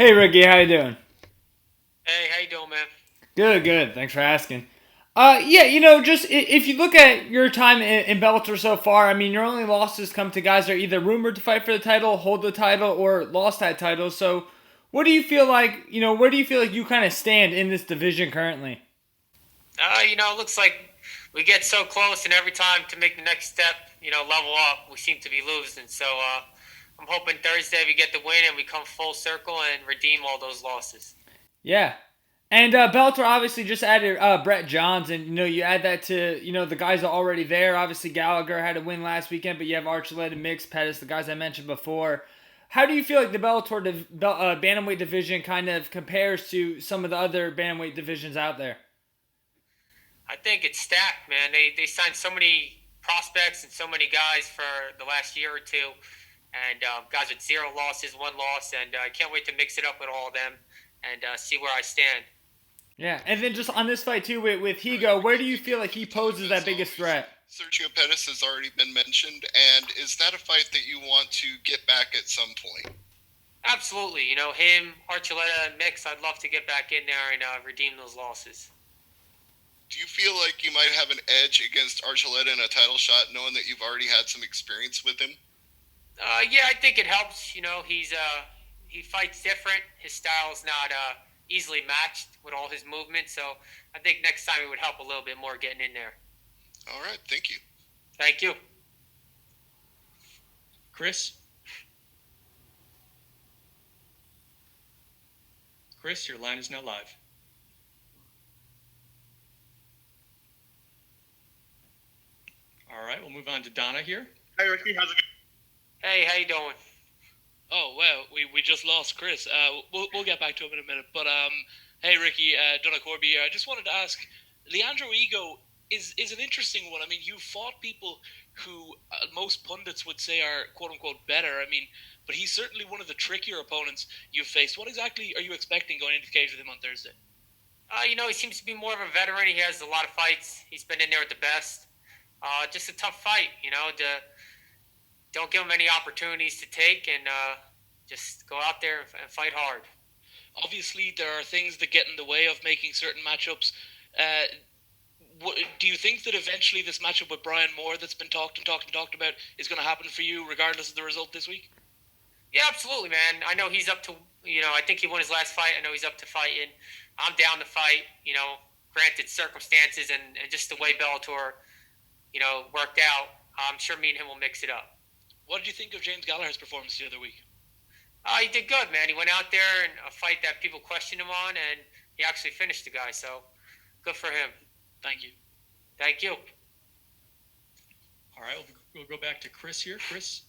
Hey Ricky, how you doing? Hey, how you doing, man? Good, good. Thanks for asking. Yeah, just if you look at your time in Bellator so far, I mean, your only losses come to guys that are either rumored to fight for the title, hold the title, or lost that title. So, what do you feel like? Where do you feel like you kind of stand in this division currently? It looks like we get so close, and every time to make the next step, level up, we seem to be losing. So I'm hoping Thursday we get the win and we come full circle and redeem all those losses. Yeah, and Bellator obviously just added Brett Johns, and you add that to the guys are already there. Obviously Gallagher had a win last weekend, but you have Archuleta, Mix, Pettis, the guys I mentioned before. How do you feel like the Bellator bantamweight division kind of compares to some of the other bantamweight divisions out there? I think it's stacked, man. They signed so many prospects and so many guys for the last year or two, and guys with zero losses, one loss, and I can't wait to mix it up with all of them and see where I stand. Yeah, and then just on this fight too with All right, Higo, where Ricky, do you thank you feel for like the he time poses as that biggest always. threat? Sergio Pettis has already been mentioned, and is that a fight that you want to get back at some point? Absolutely. Him, Archuleta, and Mix, I'd love to get back in there and redeem those losses. Do you feel like you might have an edge against Archuleta in a title shot, knowing that you've already had some experience with him? Yeah, I think it helps. He fights different. His style is not easily matched with all his movements. So I think next time it would help a little bit more getting in there. All right, thank you. Thank you. Chris? Chris, your line is now live. All right, we'll move on to Donna here. Hey Ricky, how's it Hey, how you doing? Oh well, we just lost Chris. We'll get back to him in a minute. But hey Ricky, Donna Corby here. I just wanted to ask, Leandro Higo is an interesting one. I mean, you fought people who most pundits would say are quote unquote better. I mean, but he's certainly one of the trickier opponents you've faced. What exactly are you expecting going into the cage with him on Thursday? He seems to be more of a veteran. He has a lot of fights. He's been in there with the best. Just a tough fight. Don't give him any opportunities to take, and just go out there and fight hard. Obviously, there are things that get in the way of making certain matchups. Uh, do you think that eventually this matchup with Brian Moore that's been talked about is going to happen for you, regardless of the result this week? Yeah, absolutely, man. I know he's up to. I think he won his last fight. I know he's up to fighting. I'm down to fight. Granted circumstances and just the way Bellator, worked out. I'm sure me and him will mix it up. What did you think of James Gallagher's performance the other week? He did good, man. He went out there in a fight that people questioned him on, and he actually finished the guy. So good for him. Thank you. Thank you. All right, we'll go back to Chris here. Chris?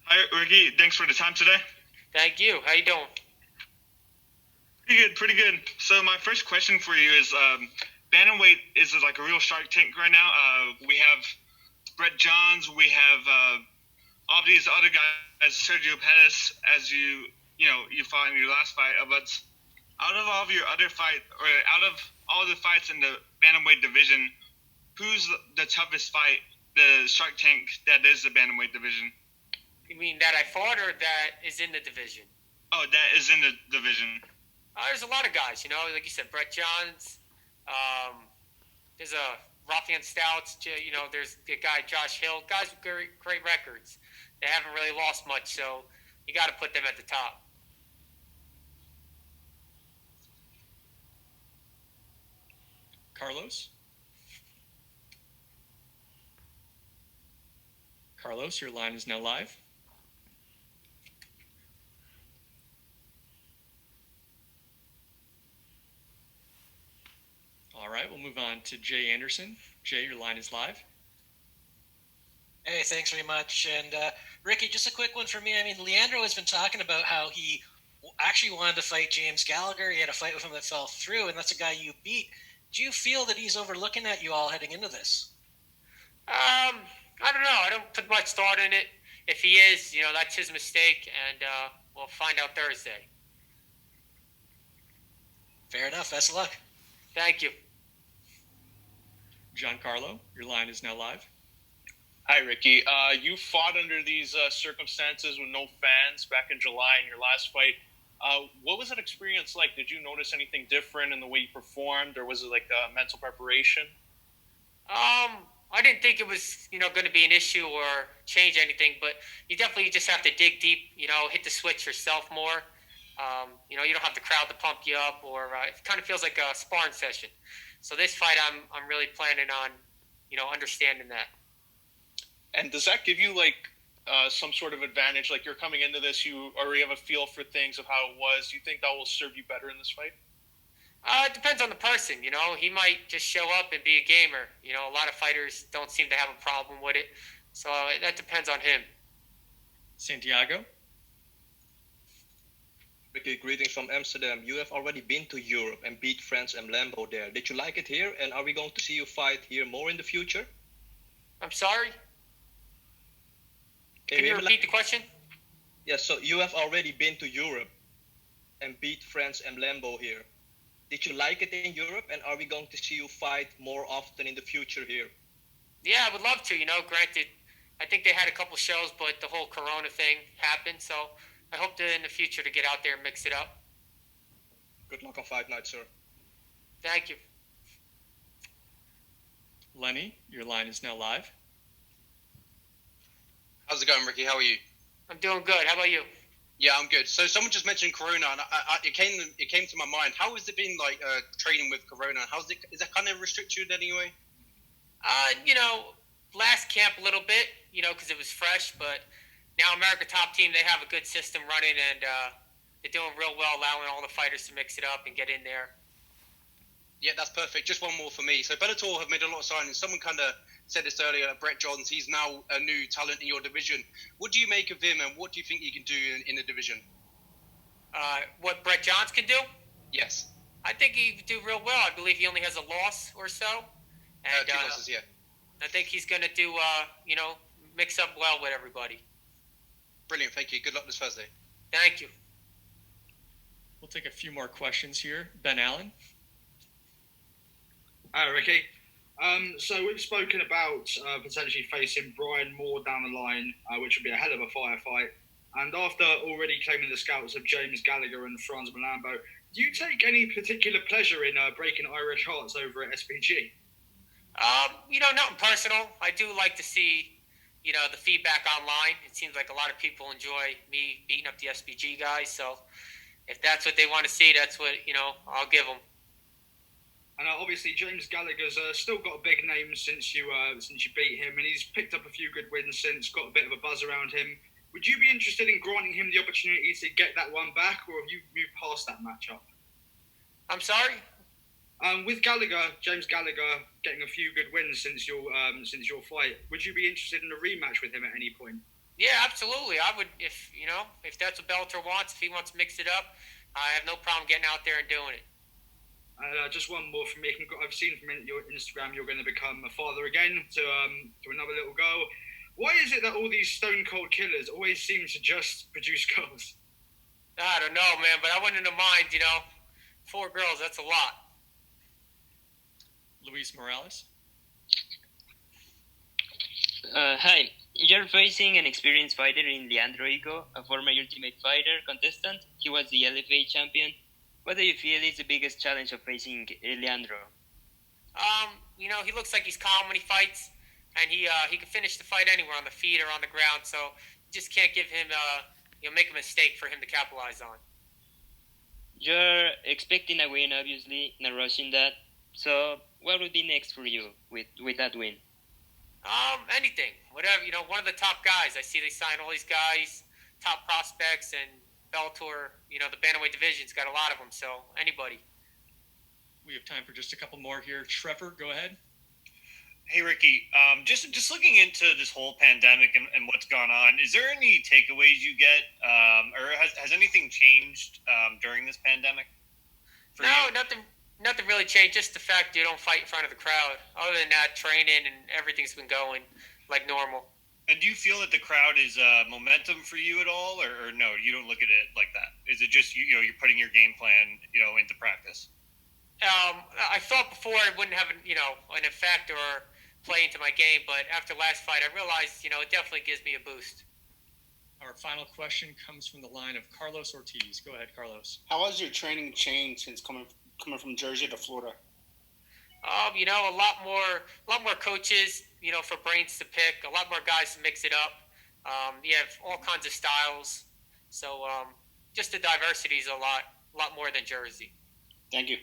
Hi Ricky, thanks for the time today. Thank you. How you doing? Pretty good, pretty good. So my first question for you is, bantamweight is like a real Shark Tank right now. We have Brett Johns, we have all these other guys, Sergio Pettis, as you fought in your last fight. But out of all of your other fight, or out of all the fights in the bantamweight division, who's the toughest fight, the Shark Tank that is the bantamweight division? You mean that I fought or that is in the division? Oh, that is in the division. There's a lot of guys, like you said, Brett Johns. There's a Rafian Stouts. There's the guy Josh Hill. Guys with great records. They haven't really lost much, so you got to put them at the top. Carlos? Carlos, your line is now live. All right, we'll move on to Jay Anderson. Jay, your line is live. Hey, thanks very much. And Ricky, just a quick one for me. I mean, Leandro has been talking about how he actually wanted to fight James Gallagher. He had a fight with him that fell through, and that's a guy you beat. Do you feel that he's overlooking at you all heading into this? I don't know. I don't put much thought in it. If he is, that's his mistake, and we'll find out Thursday. Fair enough. Best of luck. Thank you. Giancarlo, your line is now live. Hi, Ricky. You fought under these circumstances with no fans back in July in your last fight. What was that experience like? Did you notice anything different in the way you performed, or was it like mental preparation? I didn't think it was, going to be an issue or change anything, but you definitely just have to dig deep, hit the switch yourself more. You don't have the crowd to pump you up, or it kind of feels like a sparring session. So this fight, I'm really planning on, understanding that. And does that give you like some sort of advantage? Like you're coming into this, you already have a feel for things of how it was. Do you think that will serve you better in this fight? It depends on the person. He might just show up and be a gamer. A lot of fighters don't seem to have a problem with it, so that depends on him. Santiago? Ricky, greetings from Amsterdam. You have already been to Europe and beat France and Lambo there. Did you like it here? And are we going to see you fight here more in the future? I'm sorry? Can you repeat the question? Yes, so you have already been to Europe and beat France and Lambo here. Did you like it in Europe? And are we going to see you fight more often in the future here? Yeah, I would love to. Granted, I think they had a couple shows, but the whole Corona thing happened, so I hope in the future to get out there and mix it up. Good luck on fight night, sir. Thank you. Lenny, your line is now live. How's it going, Ricky? How are you? I'm doing good. How about you? Yeah, I'm good. So someone just mentioned Corona, and it came to my mind. How has it been like training with Corona? Is that kind of restricted in any way? Last camp a little bit, because it was fresh, but now America Top Team, they have a good system running, and they're doing real well, allowing all the fighters to mix it up and get in there. Yeah, that's perfect. Just one more for me. So Bellator have made a lot of signings. Someone kind of said this earlier, Brett Johns, he's now a new talent in your division. What do you make of him, and what do you think he can do in the division? What Brett Johns can do? Yes. I think he can do real well. I believe he only has a loss or so. And, 2 losses, yeah. I think he's going to do, mix up well with everybody. Brilliant. Thank you. Good luck this Thursday. Thank you. We'll take a few more questions here. Ben Allen? Hi, Ricky. So we've spoken about potentially facing Brian Moore down the line, which would be a hell of a firefight. And after already claiming the scouts of James Gallagher and Franz Malambo, do you take any particular pleasure in breaking Irish hearts over at SPG? Nothing personal. I do like to see, the feedback online. It seems like a lot of people enjoy me beating up the SPG guys. So if that's what they want to see, that's what, I'll give them. And obviously, James Gallagher's still got a big name since you beat him, and he's picked up a few good wins since, got a bit of a buzz around him. Would you be interested in granting him the opportunity to get that one back, or have you moved past that matchup? I'm sorry? With Gallagher, James Gallagher getting a few good wins since your fight, would you be interested in a rematch with him at any point? Yeah, absolutely. I would, if that's what Bellator wants, if he wants to mix it up, I have no problem getting out there and doing it. Just one more from me. I've seen from your Instagram you're going to become a father again to another little girl. Why is it that all these stone cold killers always seem to just produce girls? I don't know, man, but I wouldn't have mind, 4 girls, that's a lot. Luis Morales? Hi. You're facing an experienced fighter in Leandro Higo, a former Ultimate Fighter contestant. He was the LFA champion. What do you feel is the biggest challenge of facing Leandro? He looks like he's calm when he fights, and he can finish the fight anywhere on the feet or on the ground. So you just can't give him, make a mistake for him to capitalize on. You're expecting a win, obviously, not rushing that. So what would be next for you with that win? Anything, whatever. One of the top guys. I see they sign all these guys, top prospects, and Bellator, the bantamweight division's got a lot of them, so anybody. We have time for just a couple more here. Trevor, go ahead. Hey, Ricky. Just looking into this whole pandemic and what's gone on, is there any takeaways you get, or has anything changed during this pandemic? No, nothing really changed. Just the fact you don't fight in front of the crowd. Other than that, training and everything's been going like normal. And do you feel that the crowd is momentum for you at all, or no? You don't look at it like that. Is it just you're putting your game plan into practice? I thought before it wouldn't have an effect or play into my game. But after last fight, I realized, it definitely gives me a boost. Our final question comes from the line of Carlos Ortiz. Go ahead, Carlos. How has your training changed since coming from Jersey to Florida? A lot more coaches, for brains to pick, a lot more guys to mix it up. You have all kinds of styles. So just the diversity is a lot more than Jersey. Thank you.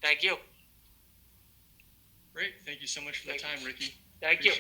Thank you. Great. Thank you so much for the time, Ricky. Thank you.